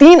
3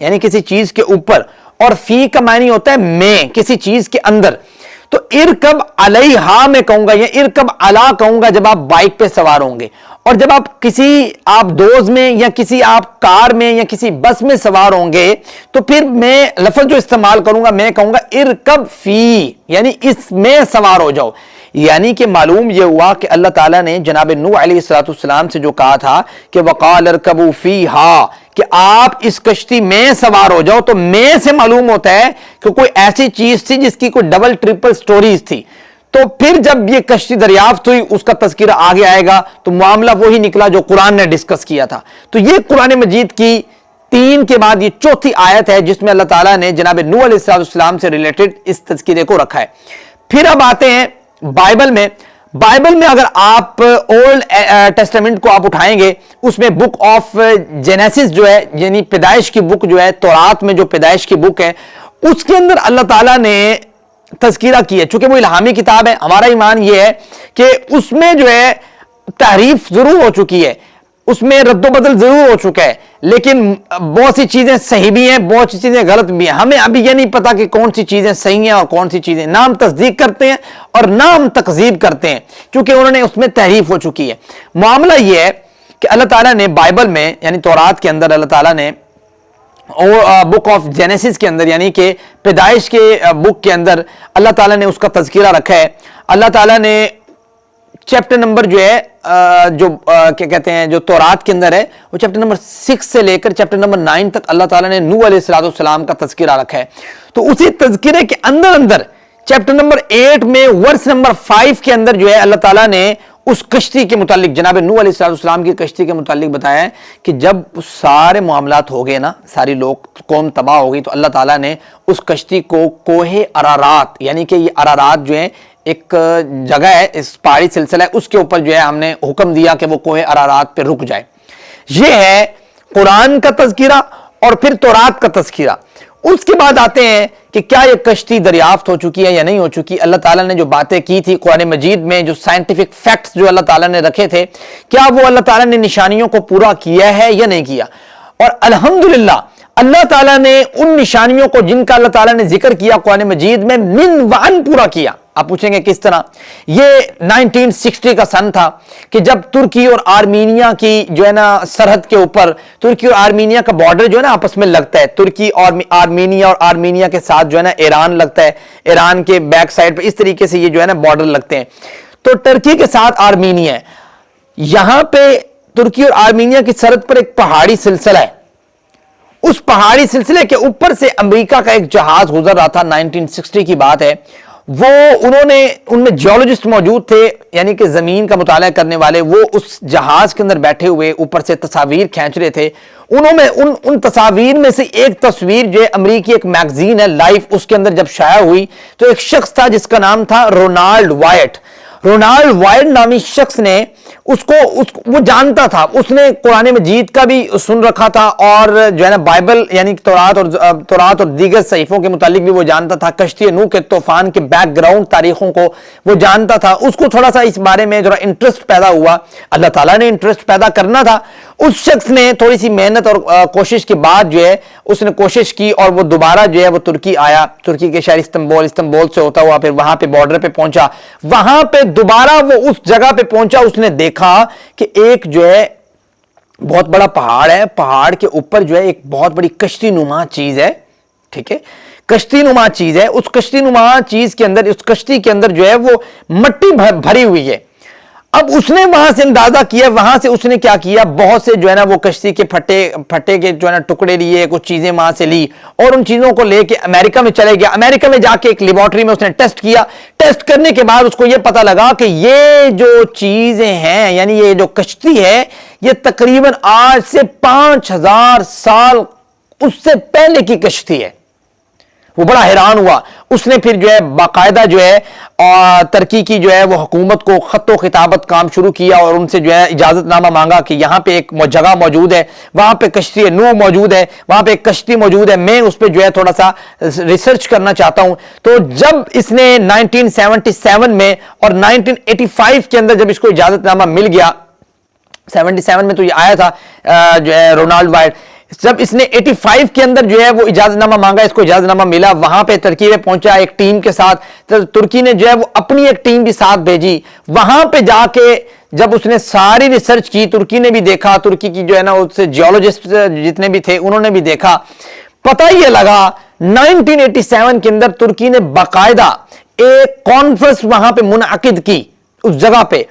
یعنی کسی چیز کے اوپر، اور فی کا معنی ہوتا ہے میں، کسی چیز کے اندر. تو ارکب علیہا میں کہوں گا یا ارکب علا کہوں گا جب آپ بائک پہ سوار ہوں گے، اور جب آپ دوز میں یا کسی آپ کار میں یا کسی بس میں سوار ہوں گے تو پھر میں لفظ جو استعمال کروں گا میں کہوں گا ارکب فی، یعنی اس میں سوار ہو جاؤ. یعنی کہ معلوم یہ ہوا کہ اللہ تعالیٰ نے جناب نوح علیہ السلام سے جو کہا تھا کہ وقال ارکبوا فیہا، کہ آپ اس کشتی میں سوار ہو جاؤ، تو میں سے معلوم ہوتا ہے کہ کوئی ایسی چیز تھی جس کی کوئی ڈبل ٹرپل سٹوریز تھی. تو پھر جب یہ کشتی دریافت ہوئی اس کا تذکرہ آگے آئے گا تو معاملہ وہی نکلا جو قرآن نے ڈسکس کیا تھا. تو یہ قرآن مجید کی 3 کے بعد یہ چوتھی آیت ہے جس میں اللہ تعالیٰ نے جناب نوح علیہ السلام سے ریلیٹڈ اس تذکرے کو رکھا ہے. پھر اب آتے ہیں بائبل میں اگر آپ اولڈ ٹیسٹامنٹ کو آپ اٹھائیں گے، اس میں بک آف جینیسس جو ہے یعنی پیدائش کی بک جو ہے، تورات میں جو پیدائش کی بک ہے، اس کے اندر اللہ تعالیٰ نے تذکرہ کیا. چونکہ وہ الہامی کتاب ہے، ہمارا ایمان یہ ہے کہ اس میں جو ہے تحریف ضرور ہو چکی ہے، اس میں رد و بدل ضرور ہو چکا ہے، لیکن بہت سی چیزیں صحیح بھی ہیں، بہت سی چیزیں غلط بھی ہیں. ہمیں ابھی یہ نہیں پتا کہ کون سی چیزیں صحیح ہیں اور کون سی چیزیں، نہ ہم تصدیق کرتے ہیں اور نہ ہم تکذیب کرتے ہیں، کیونکہ انہوں نے اس میں تحریف ہو چکی ہے. معاملہ یہ ہے کہ اللہ تعالیٰ نے بائبل میں یعنی تورات کے اندر اللہ تعالیٰ نے بک آف جینیسس کے اندر یعنی کہ پیدائش کے بک کے اندر اللہ تعالیٰ نے اس کا تذکرہ رکھا ہے. اللہ تعالیٰ نے چیپٹر نمبر جو ہے جو کیا کہتے ہیں جو تورات کے اندر ہے وہ چیپٹر نمبر 6 سے لے کر چیپٹر نمبر 9 تک اللہ تعالیٰ نے نوح علیہ السلام کا تذکرہ رکھا ہے. تو اسی تذکرے کے اندر چیپٹر نمبر 8 میں ورس نمبر 5 کے اندر جو ہے اللہ تعالیٰ نے اس کشتی کے متعلق جناب نوح علیہ السلام کی کشتی کے متعلق بتایا ہے کہ جب سارے معاملات ہو گئے نا، ساری لوگ قوم تباہ ہو گئی، تو اللہ تعالیٰ نے اس کشتی کو کوہ ارارات، یعنی کہ یہ ارارات جو ہے ایک جگہ ہے، اس پہاڑی سلسلہ ہے، اس کے اوپر جو ہے ہم نے حکم دیا کہ وہ کوہ ارارات پہ رک جائے. یہ ہے قرآن کا تذکرہ اور پھر تورات کا تذکرہ. اس کے بعد آتے ہیں کہ کیا یہ کشتی دریافت ہو چکی ہے یا نہیں ہو چکی. اللہ تعالیٰ نے جو باتیں کی تھی قرآن مجید میں، جو سائنٹیفک فیکٹس جو اللہ تعالیٰ نے رکھے تھے، کیا وہ اللہ تعالیٰ نے نشانیوں کو پورا کیا ہے یا نہیں کیا. اور الحمدللہ اللہ تعالیٰ نے ان نشانیوں کو جن کا اللہ تعالیٰ نے ذکر کیا قرآن مجید میں من وعن پورا کیا. آپ پوچھیں گے کس طرح؟ یہ 1960 کا سن تھا کہ جب ترکی اور آرمینیا کی جو ہے نا سرحد کے اوپر، ترکی اور آرمینیا کا بارڈر جو ہے نا آپس میں لگتا ہے، ترکی اور آرمینیا کے ساتھ جو ہے نا ایران لگتا ہے، ایران کے بیک سائڈ پہ اس طریقے سے یہ جو ہے نا بارڈر لگتے ہیں. تو ترکی کے ساتھ آرمینیا ہے، یہاں پہ ترکی اور آرمینیا کی سرحد پر ایک پہاڑی سلسلہ ہے. اس پہاڑی سلسلے کے اوپر سے امریکہ کا ایک جہاز گزر رہا تھا، 1960 کی بات ہے. ان میں جیولوجسٹ موجود تھے، یعنی کہ زمین کا مطالعہ کرنے والے، وہ اس جہاز کے اندر بیٹھے ہوئے اوپر سے تصاویر کھینچ رہے تھے. ان تصاویر میں سے ایک تصویر جو ہے امریکی ایک میگزین ہے لائف، اس کے اندر جب شائع ہوئی تو ایک شخص تھا جس کا نام تھا رونالڈ وائٹ نامی شخص نے وہ جانتا تھا، اس نے قرآن مجید کا بھی سن رکھا تھا اور جو ہے نا بائبل یعنی تورات اور دیگر صحیفوں کے متعلق بھی وہ جانتا تھا، کشتی نوح کے طوفان کے بیک گراؤنڈ تاریخوں کو وہ جانتا تھا. اس کو تھوڑا سا اس بارے میں ذرا انٹرسٹ پیدا ہوا، اللہ تعالیٰ نے انٹرسٹ پیدا کرنا تھا. اس شخص نے تھوڑی سی محنت اور کوشش کے بعد جو ہے اس نے کوشش کی اور وہ دوبارہ جو ہے وہ ترکی آیا، ترکی کے شہر استنبول سے ہوتا ہوا پھر وہاں پہ بارڈر پہ پہنچا. وہاں پہ دوبارہ وہ اس جگہ پہ پہنچا، اس نے دیکھا کہ ایک جو ہے بہت بڑا پہاڑ ہے، پہاڑ کے اوپر جو ہے ایک بہت بڑی کشتی نما چیز ہے. ٹھیک ہے، کشتی نما چیز ہے. اس کشتی نما چیز کے اندر، اس کشتی کے اندر جو ہے وہ مٹی بھری ہوئی ہے. اب اس نے وہاں سے اندازہ کیا، وہاں سے اس نے کیا کیا، بہت سے جو ہے نا وہ کشتی کے پھٹے کے جو ہے نا ٹکڑے لیے، کچھ چیزیں وہاں سے لی اور ان چیزوں کو لے کے امریکہ میں چلے گیا. امریکہ میں جا کے ایک لیبارٹری میں اس نے ٹیسٹ کیا. ٹیسٹ کرنے کے بعد اس کو یہ پتا لگا کہ یہ جو چیزیں ہیں یعنی یہ جو کشتی ہے یہ تقریباً آج سے 5000 سال اس سے پہلے کی کشتی ہے. وہ بڑا حیران ہوا. اس نے پھر جو ہے باقاعدہ جو ہے ترکی کی جو ہے وہ حکومت کو خط و خطابت کام شروع کیا اور ان سے جو ہے اجازت نامہ مانگا کہ یہاں پہ ایک جگہ موجود ہے، وہاں پہ کشتی نوح موجود ہے، وہاں پہ ایک کشتی موجود ہے، میں اس پہ جو ہے تھوڑا سا ریسرچ کرنا چاہتا ہوں. تو جب اس نے 1977 میں اور 1985 کے اندر جب اس کو اجازت نامہ مل گیا، 77 میں تو یہ آیا تھا جو ہے رونالڈ وائٹ، جب اس نے 85 کے اندر جو ہے وہ اجازت نامہ مانگا، اس کو اجازت نامہ ملا، وہاں پہ ترکی میں پہنچا ایک ٹیم کے ساتھ، ترکی نے جو ہے وہ اپنی ایک ٹیم بھی ساتھ بھیجی، وہاں پہ جا کے جب اس نے ساری ریسرچ کی، ترکی نے بھی دیکھا، ترکی کی جو ہے نا اس سے جیولوجسٹ جتنے بھی تھے انہوں نے بھی دیکھا، پتہ یہ لگا 1987 کے اندر ترکی نے باقاعدہ ایک کانفرنس وہاں پہ منعقد کی اس جگہ پہ،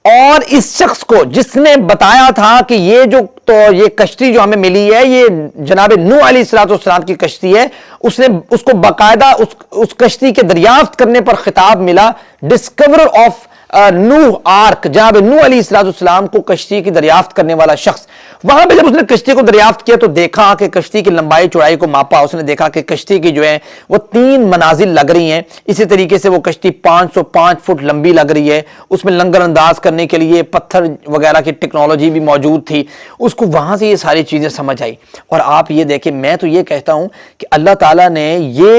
اور اس شخص کو جس نے بتایا تھا کہ یہ کشتی جو ہمیں ملی ہے یہ جناب نوح علیہ السلام کی کشتی ہے، اس کو باقاعدہ اس کشتی کے دریافت کرنے پر خطاب ملا، ڈسکورر آف نوح آرک، جناب نوح علیہ السلام کو کشتی کی دریافت کرنے والا شخص۔ وہاں پہ جب اس نے کشتی کو دریافت کیا تو دیکھا کہ کشتی کی لمبائی چوڑائی کو ماپا، اس نے دیکھا کہ کشتی کی جو ہے وہ 3 منازل لگ رہی ہیں، اسی طریقے سے وہ کشتی 505 فٹ لمبی لگ رہی ہے، اس میں لنگر انداز کرنے کے لیے پتھر وغیرہ کی ٹیکنالوجی بھی موجود تھی، اس کو وہاں سے یہ ساری چیزیں سمجھ آئی۔ اور آپ یہ دیکھیں، میں تو یہ کہتا ہوں کہ اللہ تعالیٰ نے یہ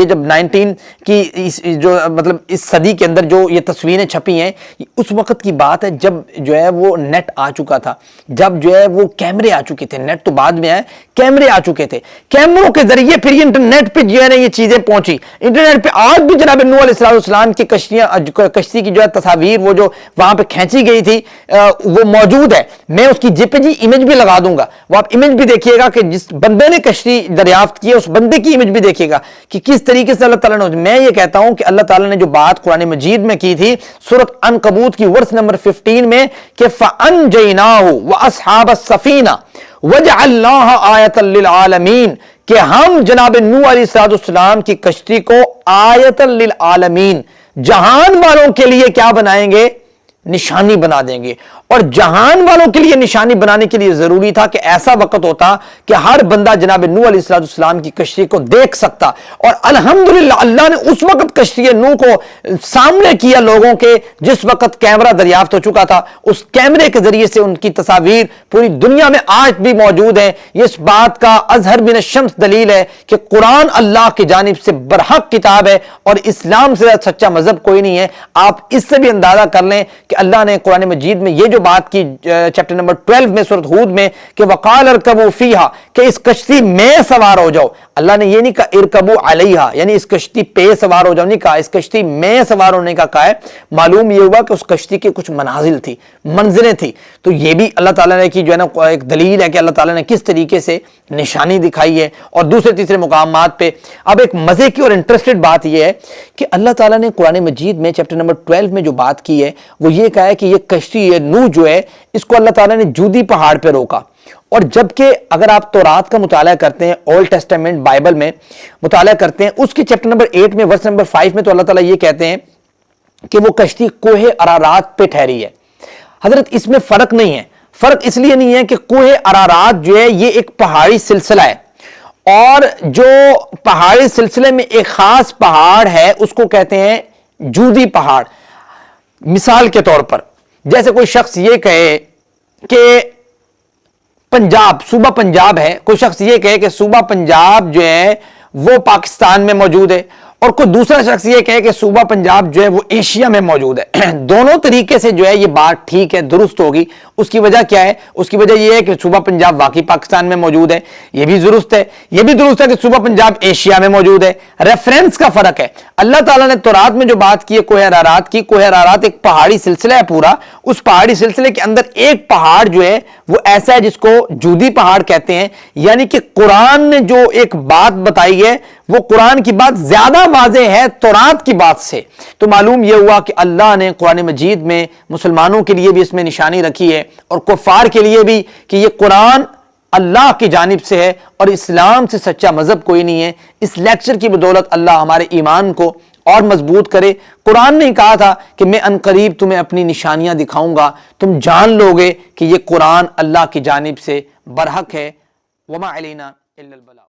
جب 19 کی جو مطلب اس صدی کے اندر جو یہ تصویریں چھپی ہیں، اس وقت کی بات ہے جب جو ہے وہ نیٹ آ چکا تھا، جب جو ہے وہ کیمرے آ چکے تھے، نیٹ تو بعد میں آئے، کیمرے آ چکے تھے، کیمروں کے ذریعے پھر انٹرنیٹ پہ جو ہے نا یہ چیزیں پہنچی، انٹرنیٹ پہ آج بھی جناب نوح علیہ السلام کی کشتی کی جو ہے تصاویر وہ جو وہاں پہ کھینچی گئی تھی وہ موجود ہے، میں اس کی جی پہ امیج بھی لگا دوں گا، وہ آپ امیج بھی دیکھیے گا کہ جس بندے نے کشتی دریافت کی ہے اس بندے کی امیج بھی دیکھیے گا کہ کس طریقے سے اللہ تعالیٰ نے، میں یہ کہتا ہوں کہ اللہ تعالیٰ نے جو بات قرآن مجید میں کی تھی سورۃ عنکبوت کی ورس نمبر 15 میں کہ فَأَنْجَيْنَاهُ وَأَصْحَابَ السَّفِينَةِ وَجَعَلْنَاهَا آیَةً لِلْعَالَمِينَ، کہ ہم جناب نوح علیہ السلام کی کشتی کو آیۃ للعالمین، جہان والوں کے لیے کیا بنائیں گے؟ نشانی بنا دیں گے۔ اور جہان والوں کے لیے نشانی بنانے کے لیے ضروری تھا کہ ایسا وقت ہوتا کہ ہر بندہ جناب نوح علیہ السلام کی کشتی کو دیکھ سکتا، اور الحمدللہ اللہ نے اس وقت کشتی نوح کو سامنے کیا لوگوں کے جس وقت کیمرہ دریافت ہو چکا تھا، اس کیمرے کے ذریعے سے ان کی تصاویر پوری دنیا میں آج بھی موجود ہیں۔ اس بات کا اظہر بن الشمس دلیل ہے کہ قرآن اللہ کی جانب سے برحق کتاب ہے، اور اسلام سے سچا مذہب کوئی نہیں ہے۔ آپ اس سے بھی اندازہ کر لیں کہ اللہ نے قرآن مجید میں یہ جو بات کی چیپٹر نمبر 12 میں سورۃ ہود میں کہ وقال ارکبوا فیہا، کہ اس کشتی میں سوار ہو جاؤ، اللہ نے یہ نہیں کہا ارکبوا علیہا یعنی اس کشتی پہ سوار ہو جاؤ، نہیں کہا، اس کشتی میں سوار ہونے کا کہا ہے۔ معلوم یہ ہوا کہ اس کشتی کے کچھ منازل تھی، منزلیں تھی، تو یہ بھی اللہ تعالیٰ نے کی جو ہے نا ایک دلیل ہے کہ اللہ تعالیٰ نے کس طریقے سے نشانی دکھائی ہے۔ اور دوسرے تیسرے مقامات پہ اب ایک مزے کی اور انٹرسٹڈ بات یہ ہے کہ اللہ تعالیٰ نے قرآن مجید میں چیپٹر نمبر 12 میں جو بات کی ہے وہ یہ کہا ہے کہ یہ کشتی نوح جو ہے اس کو اللہ تعالیٰ نے جودی پہاڑ پہ روکا، اور جبکہ اگر آپ تورات کا مطالعہ کرتے ہیں، اولڈ ٹیسٹامنٹ بائبل میں مطالعہ کرتے ہیں، اس کے چیپٹر نمبر 8 میں ورس نمبر 5 میں تو اللہ تعالیٰ یہ کہتے ہیں کہ وہ کشتی کوہ ارارات پہ ٹھہری ہے۔ حضرت اس میں فرق نہیں ہے، فرق اس لیے نہیں ہے کہ کوہ ارارات جو ہے یہ ایک پہاڑی سلسلہ ہے، اور جو پہاڑی سلسلے میں ایک خاص پہاڑ ہے اس کو کہتے ہیں جودی پہاڑ۔ مثال کے طور پر جیسے کوئی شخص یہ کہے کہ پنجاب، صوبہ پنجاب ہے، کوئی شخص یہ کہے کہ صوبہ پنجاب جو ہے وہ پاکستان میں موجود ہے، اور کوئی دوسرا شخص یہ کہے کہ صوبہ پنجاب جو ہے وہ ایشیا میں موجود ہے، دونوں طریقے سے جو ہے یہ بات ٹھیک ہے، درست ہوگی۔ اس کی وجہ کیا ہے؟ اس کی وجہ یہ ہے کہ صوبہ پنجاب واقعی پاکستان میں موجود ہے، یہ بھی درست ہے، یہ بھی درست ہے کہ صوبہ پنجاب ایشیا میں موجود ہے، ریفرنس کا فرق ہے۔ اللہ تعالیٰ نے تورات میں جو بات کی ہے کوہ ارارات کی، کوہ ارارات ایک پہاڑی سلسلہ ہے پورا، اس پہاڑی سلسلے کے اندر ایک پہاڑ جو ہے وہ ایسا ہے جس کو جودی پہاڑ کہتے ہیں، یعنی کہ قرآن نے جو ایک بات بتائی ہے وہ قرآن کی بات زیادہ واضح ہے تورات کی بات سے۔ تو معلوم یہ ہوا کہ اللہ نے قرآن مجید میں مسلمانوں کے لیے بھی اس میں نشانی رکھی ہے، اور کفار کے لیے بھی، کہ یہ قرآن اللہ کی جانب سے ہے اور اسلام سے سچا مذہب کوئی نہیں ہے۔ اس لیکچر کی بدولت اللہ ہمارے ایمان کو اور مضبوط کرے۔ قرآن نے کہا تھا کہ میں عنقریب تمہیں اپنی نشانیاں دکھاؤں گا، تم جان لو گے کہ یہ قرآن اللہ کی جانب سے برحق ہے۔ وما علینا الا البلاغ۔